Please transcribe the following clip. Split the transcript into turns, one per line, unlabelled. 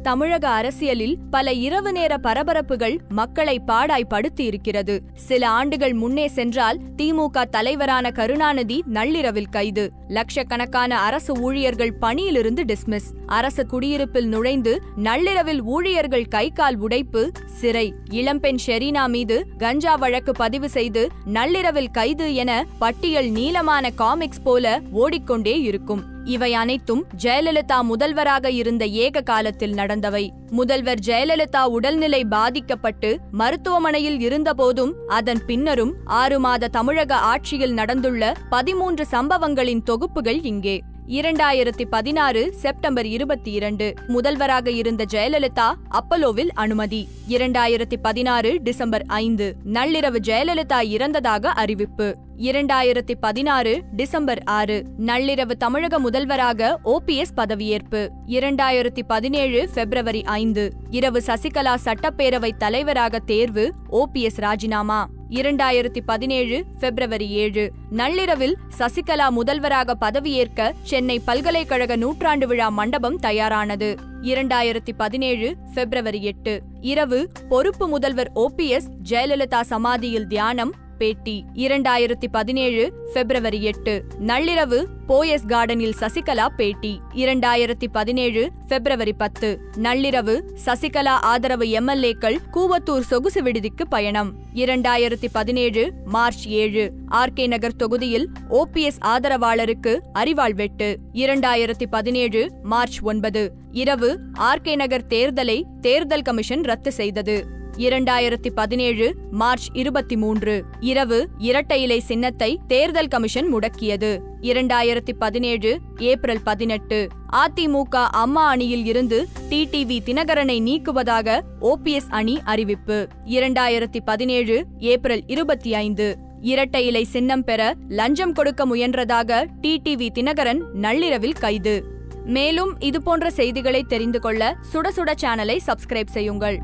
தமிழக அரசியலில் பல இரவு நேர பரபரப்புகள் மக்களை பாடாய் படுத்தி இருக்கிறது. சில ஆண்டுகள் முன்னே சென்றால் திமுக தலைவரான கருணாநிதி நள்ளிரவில் கைது, லட்சக்கணக்கான அரசு ஊழியர்கள் பணியிலிருந்து டிஸ்மிஸ், அரசு குடியிருப்பில் நுழைந்து நள்ளிரவில் ஊழியர்கள் கை கால் உடைப்பு, சிறை, இளம்பெண் ஷெரீனா மீது கஞ்சா வழக்கு பதிவு செய்து நள்ளிரவில் கைது என பட்டியல் நீளமான காமிக்ஸ் போல ஓடிக்கொண்டே இருக்கும். இவை அனைத்தும் ஜெயலலிதா முதல்வராக இருந்த ஏக காலத்தில் நடந்தவை. முதல்வர் ஜெயலலிதா உடல்நிலை பாதிக்கப்பட்டு மருத்துவமனையில் இருந்தபோதும் அதன் பின்னரும் 6 மாத தமிழக ஆட்சியில் நடந்துள்ள 13 சம்பவங்களின் தொகுப்புகள் இங்கே. 2016 செப்டம்பர் 22 முதல்வராக இருந்த ஜெயலலிதா அப்பலோவில் அனுமதி. 2016 டிசம்பர் 5 நள்ளிரவு ஜெயலலிதா இறந்ததாக அறிவிப்பு. 2016 டிசம்பர் 6 நள்ளிரவு தமிழக முதல்வராக OPS பதவியேற்பு. 2017 பிப்ரவரி 5 இரவு சசிகலா சட்டப்பேரவை தலைவராக தேர்வு, OPS ராஜினாமா. 2017 பிப்ரவரி 7 நள்ளிரவில் சசிகலா முதல்வராக பதவியேற்க சென்னை பல்கலைக்கழக நூற்றாண்டு விழா மண்டபம் தயாரானது. 2017 பிப்ரவரி 8 இரவு பொறுப்பு முதல்வர் OPS ஜெயலலிதா சமாதியில் தியானம், பேட்டி. 2017 பிப்ரவரி 8 நள்ளிரவு போயஸ் கார்டனில் சசிகலா பேட்டி. 2017 பிப்ரவரி 10 நள்ளிரவு சசிகலா ஆதரவு MLAக்கள் கூவத்தூர் சொகுசு விடுதிக்கு பயணம். 2017 மார்ச் 7 RK நகர் தொகுதியில் OPS ஆதரவாளருக்கு அரிவாள் வெட்டு. 2017 மார்ச் 9 இரவு RK நகர் தேர்தலை தேர்தல் கமிஷன் ரத்து செய்தது. 2017 மார்ச் 23 இரவு இரட்டை இலை சின்னத்தை தேர்தல் கமிஷன் முடக்கியது. 2017 ஏப்ரல் 18 அதிமுக அம்மா அணியில் இருந்து TTV தினகரனை நீக்குவதாக OPS அணி அறிவிப்பு. 2017 ஏப்ரல் 25 இரட்டை இலை சின்னம் பெற லஞ்சம் கொடுக்க முயன்றதாக TTV தினகரன் நள்ளிரவில் கைது. மேலும் இதுபோன்ற செய்திகளை தெரிந்து கொள்ள சுட சுட சேனலை சப்ஸ்கிரைப் செய்யுங்கள்.